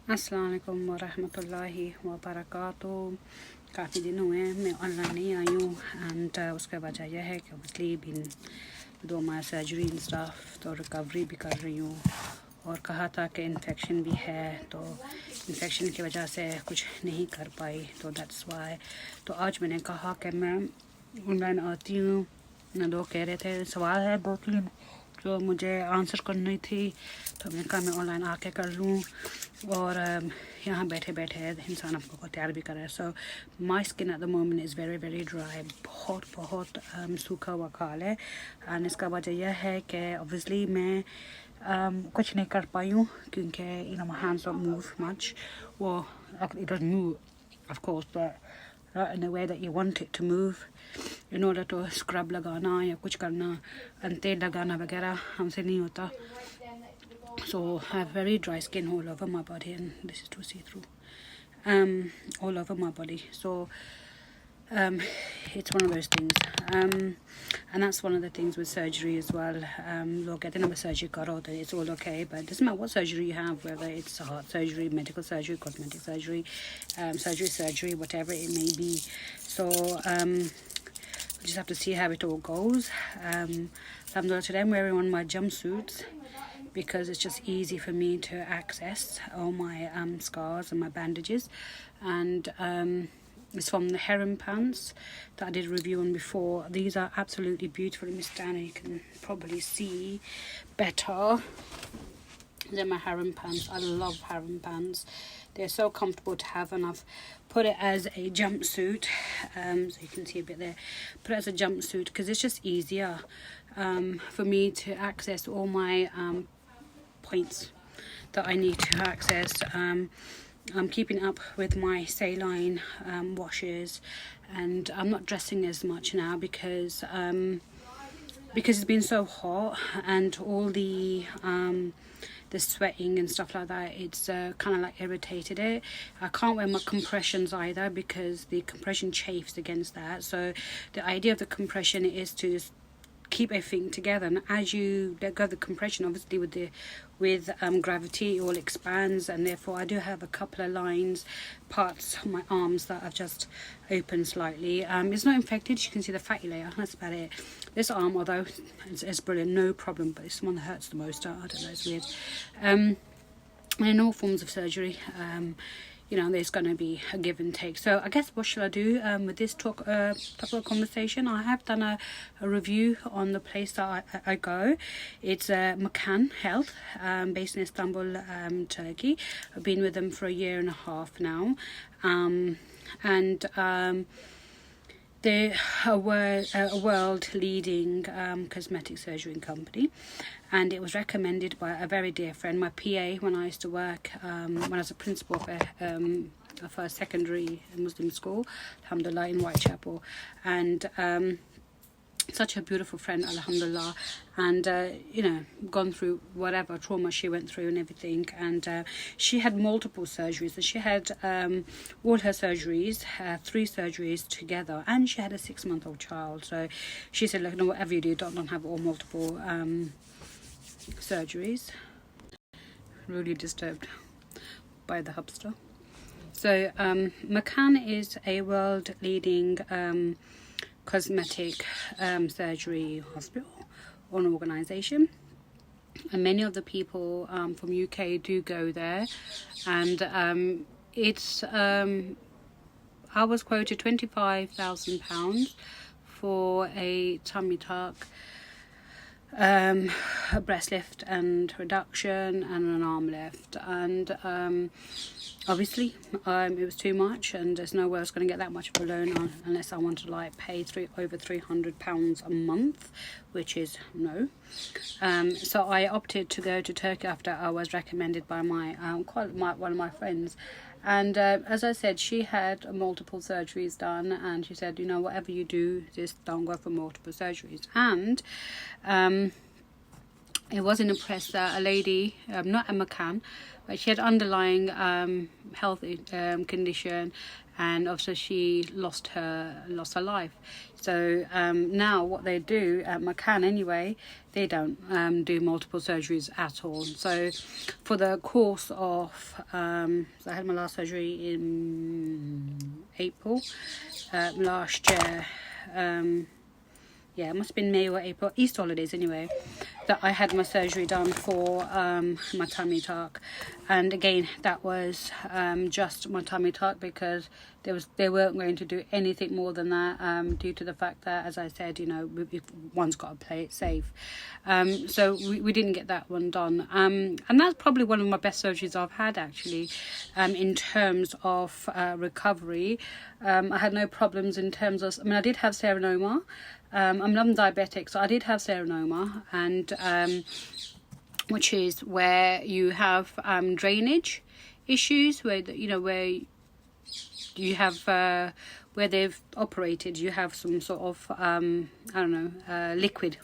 अस्सलाम वालेकुम वरहमतुल्लाहि वबरकातुहू। काफ़ी दिन हुए हैं मैं ऑनलाइन नहीं आई हूँ एंड उसका वजह यह है कि ऑब्वियसली बिन दो माह सर्जरी एंड स्टाफ, तो रिकवरी भी कर रही हूँ और कहा था कि इन्फेक्शन भी है, तो इन्फेक्शन की वजह से कुछ नहीं कर पाई, तो दैट्स वाई। तो आज मैंने कहा कि मैं ऑनलाइन आती हूँ। लोग कह रहे थे सवाल है दो तीन जो मुझे आंसर करनी थी, तो मैंने कहा मैं ऑनलाइन आके कर लूँ और यहाँ बैठे बैठे इंसान आपको को तैयार भी कर रहा है। So my skin at the moment is very very dry, बहुत बहुत सूखा हुआ खाल है एंड इसका वजह यह है कि ऑब्वियसली मैं कुछ नहीं कर पाई हूँ क्योंकि my hands don't move much. वो it doesn't move of course but in a way that you want it to move in order to scrub लगाना या कुछ करना तेल लगाना वगैरह हमसे नहीं होता. So I have very dry skin all over my body, and this is to see through all over my body. So it's one of those things, and that's one of the things with surgery as well. Look, I didn't have a surgery karo, that it's all okay, but it doesn't matter what surgery you have, whether it's heart surgery, medical surgery, cosmetic surgery, surgery, whatever it may be. So we just have to see how it all goes. Alhamdulillah, today I'm wearing one of my jumpsuits because it's just easy for me to access all my scars and my bandages, and it's from the Heron pants that I did a review on before. These are absolutely beautiful. Miss Dana, you can probably see better than my Heron pants. I love Heron pants. They're so comfortable to have, and I've put it as a jumpsuit, so you can see a bit there. Put it as a jumpsuit because it's just easier for me to access all my points that I need to access. I'm keeping up with my saline washes, and I'm not dressing as much now because it's been so hot and all the sweating and stuff like that, it's kind of like irritated it. I can't wear my compressions either because the compression chafes against that. So the idea of the compression is to just keep everything together, and as you let go of the compression, obviously with gravity it all expands, and therefore I do have a couple of parts of my arms that I've just opened slightly. It's not infected, you can see the fatty layer, that's about it. This arm, although it's brilliant, no problem, but it's the one that hurts the most. I don't know, it's weird. And in all forms of surgery, there's going to be a give and take. So I guess what shall I do with this type of conversation? I have done a review on the place that I go. It's McCann Health, based in Istanbul, Turkey. I've been with them for 1.5 years now, and they're a world leading cosmetic surgery company, and it was recommended by a very dear friend, my PA, when I used to work when I was a principal of a secondary Muslim school, alhamdulillah, in Whitechapel, and such a beautiful friend, alhamdulillah, and gone through whatever trauma she went through and everything, and she had multiple surgeries, and she had all her surgeries, 3 surgeries together, and she had a 6-month-old child. So she said, look, no, whatever you do, don't have all multiple surgeries. Really disturbed by the hubster. So McCann is a world leading cosmetic surgery hospital or an organisation, and many of the people from UK do go there, and it's I was quoted £25,000 for a tummy tuck, a breast lift and reduction, and an arm lift, and obviously it was too much, and there's no way I was going to get that much of a loan unless I wanted to pay over £300 a month, which is no. So I opted to go to Turkey after I was recommended by one of my friends, and as I said, she had multiple surgeries done, and she said, whatever you do, just don't go for multiple surgeries. And it wasn't impressed that a lady, not a McCann, but she had underlying health condition, and also she lost her life. So now what they do at McCann anyway, they don't do multiple surgeries at all. So for the course of, so I had my last surgery in April last year. Yeah, it must have been May or April, Easter holidays anyway, that I had my surgery done for my tummy tuck. And again, that was just my tummy tuck, because they weren't going to do anything more than that, due to the fact that, as I said, you know, if one's got to play it safe. So we didn't get that one done. And that's probably one of my best surgeries I've had, actually, in terms of recovery. I had no problems in terms of, I mean, I did have seronoma. I'm diabetic, so I did have seronoma, and which is where you have drainage issues, where where you have where they've operated, you have some sort of I don't know, liquid,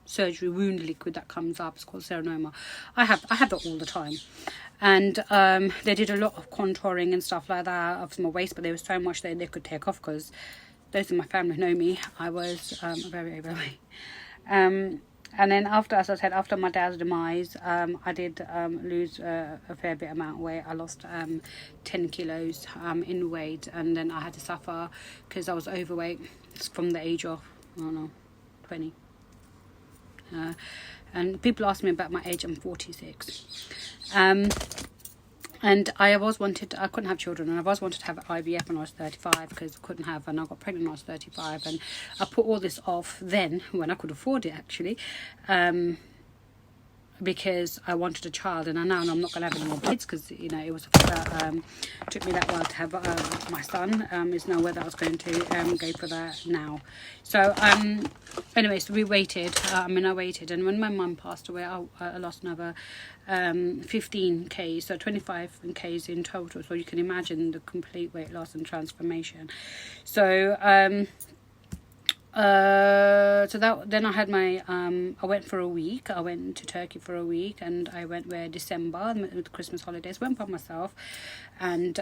surgery wound liquid that comes up. It's called seronoma. I have that all the time. And they did a lot of contouring and stuff like that of my waist, but there was so much that they could take off, because those in my family know me. I was very overweight. And then after, as I said, after my dad's demise, I did lose a fair bit amount of weight. I lost 10 kilos in weight, and then I had to suffer because I was overweight from the age of, I don't know, 20. And people ask me about my age. I'm 46. And I couldn't have children, and I wanted to have IVF when I was 35, because I couldn't have, and I got pregnant when I was 35, and I put all this off then, when I could afford it, actually, because I wanted a child, and I know I'm not going to have any more kids, because it was took me that while to have my son. There's no way that I was going to go for that now. So anyway, so we waited. I waited, and when my mum passed away, I lost another 15 k's, so 25 k's in total. So you can imagine the complete weight loss and transformation. So then I had my I went for a week. I went to Turkey for a week, and I went December, with the Christmas holidays. Went by myself, and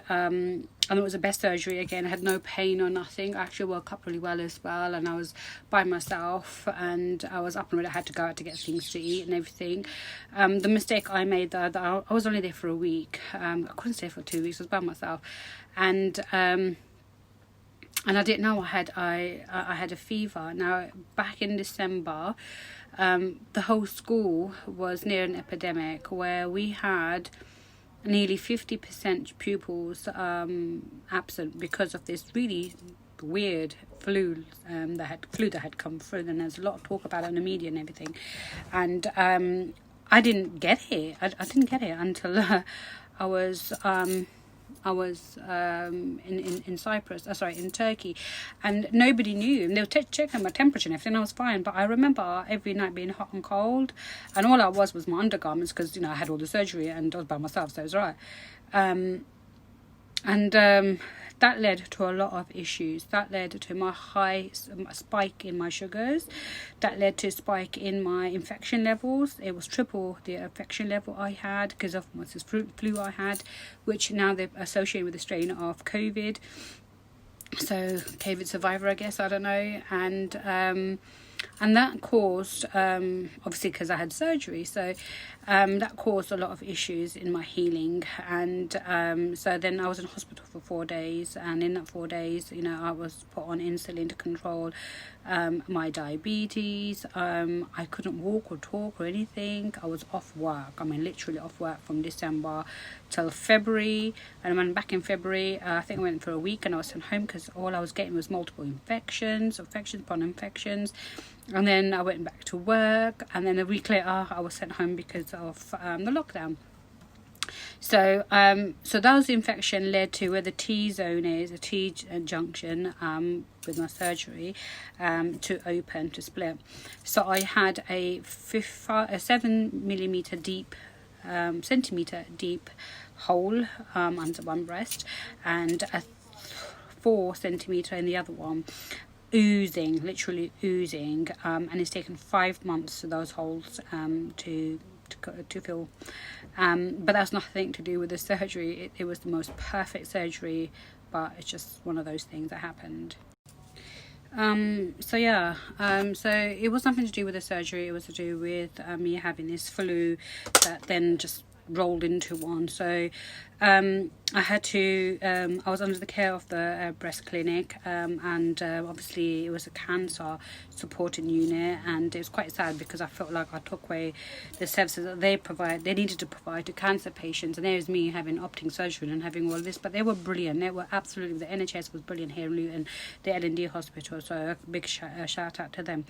it was the best surgery. Again, I had no pain or nothing. I actually woke up really well as well, and I was by myself, and I was up and ready. I had to go out to get things to eat and everything. The mistake I made, that I was only there for a week. I couldn't stay for 2 weeks. I was by myself, and I didn't know I had a fever. Now, back in December, the whole school was near an epidemic, where we had nearly 50% pupils absent because of this really weird flu that had come through. And there's a lot of talk about it in the media and everything. And I didn't get it. I didn't get it until I was in Cyprus, in Turkey, and nobody knew. And they were checking my temperature and everything. I was fine, but I remember every night being hot and cold, and all I was my undergarments, because I had all the surgery and I was by myself, so it was alright. That led to a lot of issues. That led to my spike in my sugars. That led to a spike in my infection levels. It was triple the infection level I had because of this flu I had, which now they've associated with the strain of COVID. So COVID survivor, I guess, I don't know. And that caused, obviously because I had surgery, so that caused a lot of issues in my healing. And so then I was in hospital for 4 days, and in that 4 days, I was put on insulin to control my diabetes. I couldn't walk or talk or anything. I was off work. Literally off work from December till February. And when back in February, I think I went for a week, and I was sent home because all I was getting was multiple infections upon infections. And then I went back to work, and then a week later I was sent home because of the lockdown. So those infection led to where the T-zone is, a T-junction with my surgery, to split. So I had a 7 centimeter deep hole under one breast, and a 4 centimeter in the other one. Literally oozing, and it's taken 5 months for those holes to fill. But that's nothing to do with the surgery. It was the most perfect surgery, but it's just one of those things that happened. So yeah, so it was nothing to do with the surgery. It was to do with me having this flu that then just rolled into one. So I had to, I was under the care of the breast clinic, and obviously it was a cancer supporting unit, and it was quite sad because I felt like I took away the services that they needed to provide to cancer patients, and there was me having opting surgery and having all this, but they were brilliant. They were absolutely, the NHS was brilliant here in Luton, the L&D hospital, so a big shout out to them.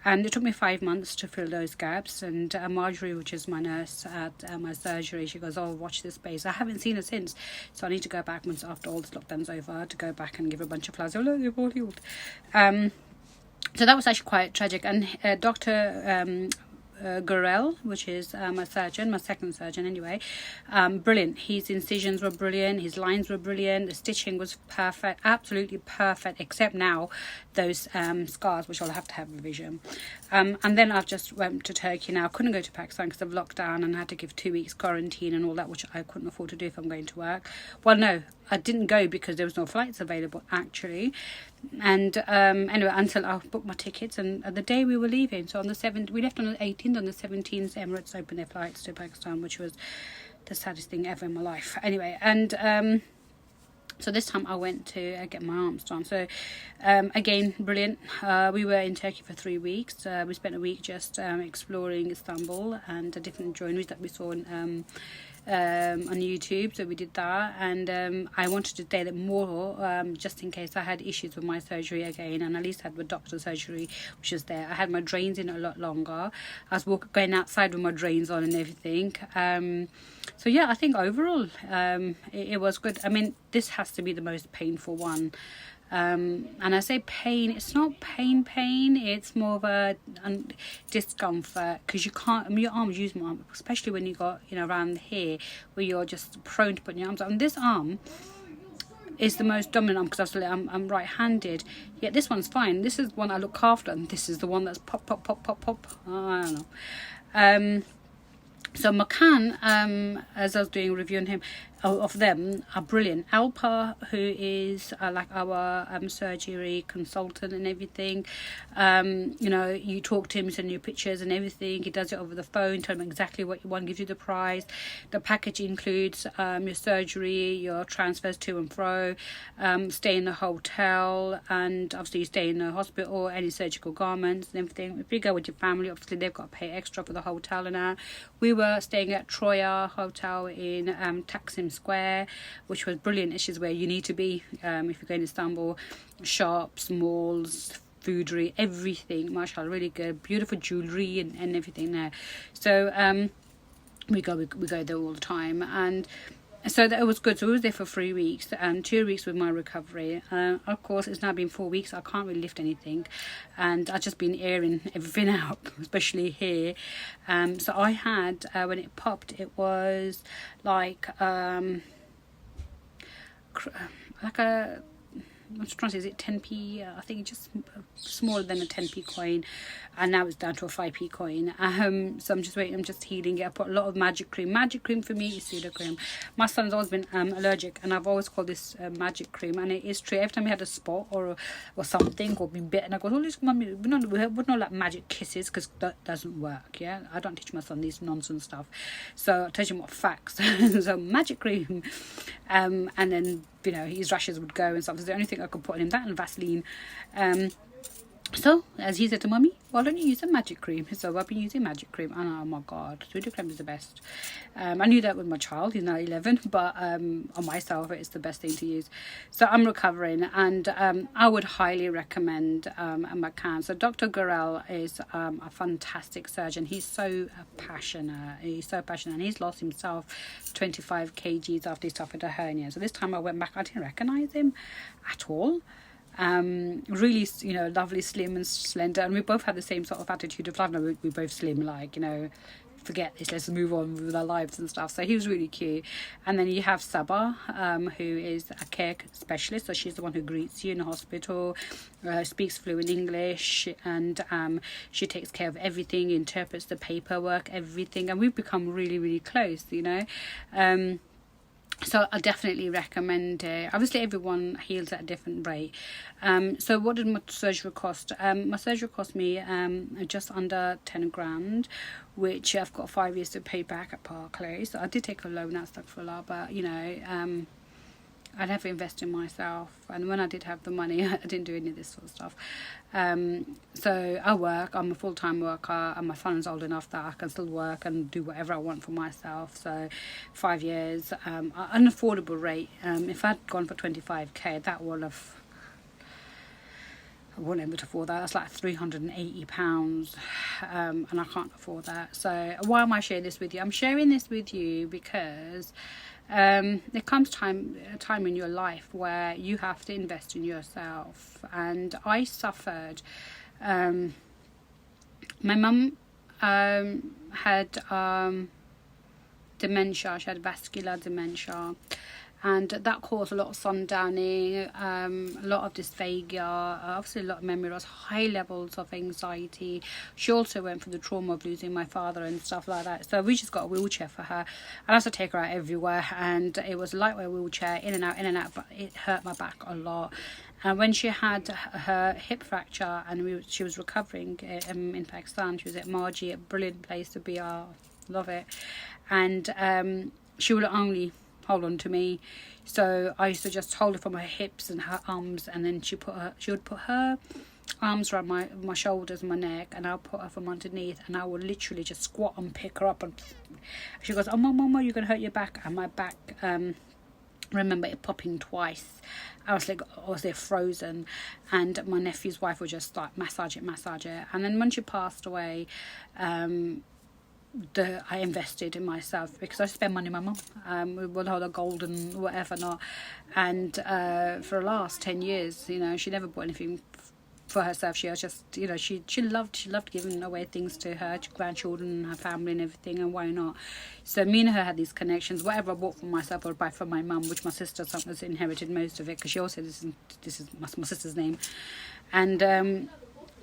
And it took me 5 months to fill those gaps, and Marjorie, which is my nurse at my surgery, she goes, oh, watch this space. I haven't seen her since, so I need to go back once after all this lockdown's over to go back and give her a bunch of flowers. Oh look, you've all healed. So that was actually quite tragic. And Dr. Gorell, which is my surgeon, my second surgeon anyway, brilliant. His incisions were brilliant, his lines were brilliant, the stitching was perfect, absolutely perfect, except now those scars, which I'll have to have revision. And then I've just went to Turkey now. I couldn't go to Pakistan because of lockdown, and I had to give 2 weeks quarantine and all that, which I couldn't afford to do if I'm going to work. Well, no, I didn't go because there was no flights available actually. And anyway, until I booked my tickets, and the day we were leaving, so on the 7th, we left on the 18th, on the 17th Emirates opened their flights to Pakistan, which was the saddest thing ever in my life. Anyway, and so this time I went to get my arms done. So again, brilliant. We were in Turkey for 3 weeks. We spent a week just exploring Istanbul and the different joineries that we saw on YouTube, so we did that. And I wanted to stay there more, just in case I had issues with my surgery again, and at least I had the doctor's surgery, which was there. I had my drains in a lot longer. I was going outside with my drains on and everything. So yeah, I think overall it was good. I mean, this has to be the most painful one. And I say pain, it's not pain, it's more of a discomfort, because you can't, I mean, your arms use my arm, especially when you got, you know, around here where you're just prone to putting your arms out. And this arm is the most dominant arm, because obviously I'm right-handed, yet this one's fine. This is one I look after, and this is the one that's pop. I don't know. So McCann, as I was doing a review on him, of them, are brilliant. Alpa, who is like our surgery consultant and everything, you know, you talk to him, send you pictures and everything. He does it over the phone, tell him exactly what you want, gives you the price. The package includes your surgery, your transfers to and fro, stay in the hotel, and obviously you stay in the hospital, any surgical garments and everything. If you go with your family, obviously they've got to pay extra for the hotel and that. We were staying at Troya Hotel in Taksim Square, which was brilliant. It's just where you need to be if you're going to Istanbul. Shops, malls, foodery, everything, mashallah, really good, beautiful jewellery and everything there. So we go there all the time, and so that it was good. So we was there for 3 weeks, and 2 weeks with my recovery. Of course, it's now been 4 weeks. I can't really lift anything, and I've just been airing everything out, especially here. So I had, when it popped, it was like a, I'm just trying to say, is it 10p? I think it's just smaller than a 10p coin, and now it's down to a 5p coin. So I'm just waiting, I'm just healing it. I put a lot of magic cream. Magic cream for me is pseudo cream. My son's always been allergic, and I've always called this magic cream, and it is true. Every time he had a spot or something, or been bitten, I go, oh, this mummy, we're not like magic kisses, because that doesn't work. Yeah, I don't teach my son these nonsense stuff, so I teach him what facts. So magic cream, and then, you know, his rashes would go and stuff. It's the only thing I could put on him, that and Vaseline. So as he said to mummy, why don't you use a magic cream? So I've been using magic cream, and oh my god, pseudo cream is the best. I knew that with my child, he's now 11, but on myself it's the best thing to use. So I'm recovering, and I would highly recommend McCann. So Dr. Gorell is a fantastic surgeon. He's so passionate, and he's lost himself 25 kgs after he suffered a hernia. So this time I went back, I didn't recognize him at all. Really, you know, lovely, slim and slender, and we both had the same sort of attitude of life. No, we both slim, like, you know, forget this, let's move on with our lives and stuff. So he was really cute. And then you have Sabah, who is a care specialist, so she's the one who greets you in the hospital, speaks fluent English, and she takes care of everything, interprets the paperwork, everything, and we've become really, really close, you know. So I definitely recommend it. Obviously, everyone heals at a different rate. So what did my surgery cost? My surgery cost me just under 10 grand, which I've got 5 years to pay back at Barclays. So I did take a loan out stuff for a lot, but you know, I never invest in myself, and when I did have the money, I didn't do any of this sort of stuff. So I work, I'm a full-time worker, and my son's old enough that I can still work and do whatever I want for myself. So 5 years, an affordable rate. If I'd gone for 25k, that would have, I wouldn't be able to afford that. That's like £380, and I can't afford that. So why am I sharing this with you? I'm sharing this with you because there comes a time in your life where you have to invest in yourself, and I suffered. My mum had dementia. She had vascular dementia, and that caused a lot of sundowning, a lot of dysphagia, obviously a lot of memory loss, high levels of anxiety. She also went through the trauma of losing my father and stuff like that. So we just got a wheelchair for her. I had to take her out everywhere, and it was a lightweight wheelchair, in and out, but it hurt my back a lot. And when she had her hip fracture and she was recovering in Pakistan, she was at Marji, a brilliant place to be. I love it. And she would only hold on to me, so I used to just hold her from her hips and her arms, and then she would put her arms around my shoulders and my neck, and I'll put her from underneath, and I would literally just squat and pick her up, and she goes, "Oh mama, you're gonna hurt your back." And my back, remember it popping twice. I was there frozen, and my nephew's wife would just like massage it, and then when she passed away, I invested in myself, because I spend money on my mum with all the gold and whatever not, and for the last 10 years, you know, she never bought anything for herself. She was just, you know, she loved giving away things to her grandchildren and her family and everything, and why not? So me and her had these connections. Whatever I bought for myself, I would buy for my mum, which my sister has inherited most of it, because she also, this is my sister's name. And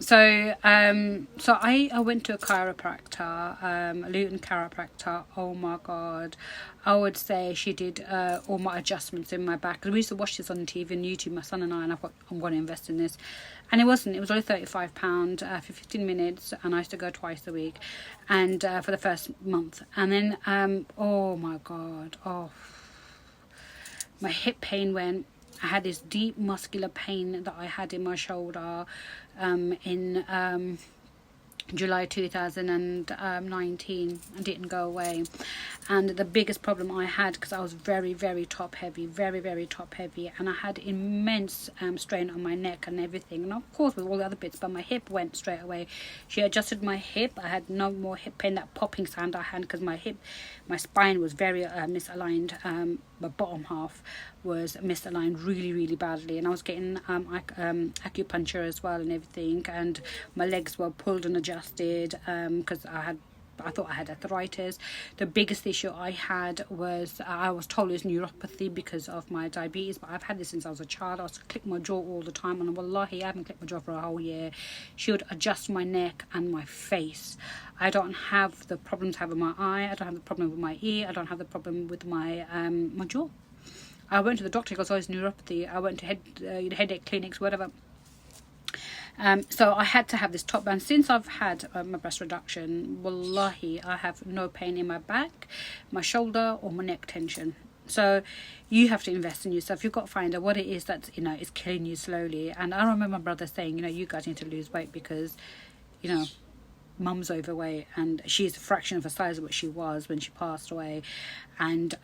so I went to a chiropractor, a Luton chiropractor. Oh my God, I would say she did all my adjustments in my back. We used to watch this on TV and YouTube, my son and I thought, I'm going to invest in this. And it was only £35 for 15 minutes, and I used to go twice a week, and for the first month. And then, oh my God, my hip pain went. I had this deep muscular pain that I had in my shoulder in July 2019, and didn't go away. And the biggest problem I had, because I was very, very top heavy, and I had immense strain on my neck and everything, and of course with all the other bits, but my hip went straight away. She adjusted my hip. I had no more hip pain, that popping sound I had, because my spine was very misaligned. My bottom half was misaligned really, really badly, and I was getting acupuncture as well and everything, and my legs were pulled and adjusted because I thought I had arthritis. The biggest issue I had was I was told it was neuropathy because of my diabetes, but I've had this since I was a child. I was to click my jaw all the time, and wallahi, I haven't clicked my jaw for a whole year. She would adjust my neck and my face. I don't have the problems I have with my eye. I don't have the problem with my ear. I don't have the problem with my my jaw. I went to the doctor, he goes, "Oh, it's neuropathy." I went to headache clinics, whatever. So I had to have this top band. Since I've had my breast reduction, wallahi, I have no pain in my back, my shoulder, or my neck tension. So you have to invest in yourself. You've got to find out what it is that's, you know, is killing you slowly. And I remember my brother saying, you know, you guys need to lose weight because, you know, mum's overweight, and she's a fraction of the size of what she was when she passed away. And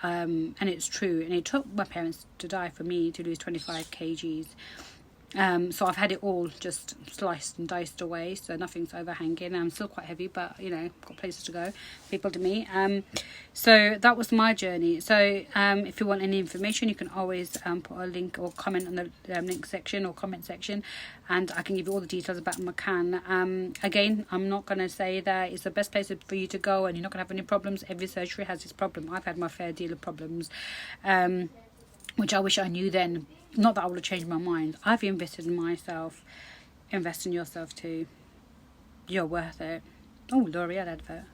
it's true. And it took my parents to die for me to lose 25 kgs. So I've had it all just sliced and diced away, so nothing's overhanging. I'm still quite heavy, but you know, got places to go, people to meet. So that was my journey. So if you want any information, you can always put a link or comment on the link section or comment section, and I can give you all the details about McCann. Again, I'm not going to say that it's the best place for you to go and you're not going to have any problems. Every surgery has its problem. I've had my fair deal of problems, which I wish I knew then. Not that I would have changed my mind. I've invested in myself. Invest in yourself too. You're worth it. Oh, L'Oreal advert.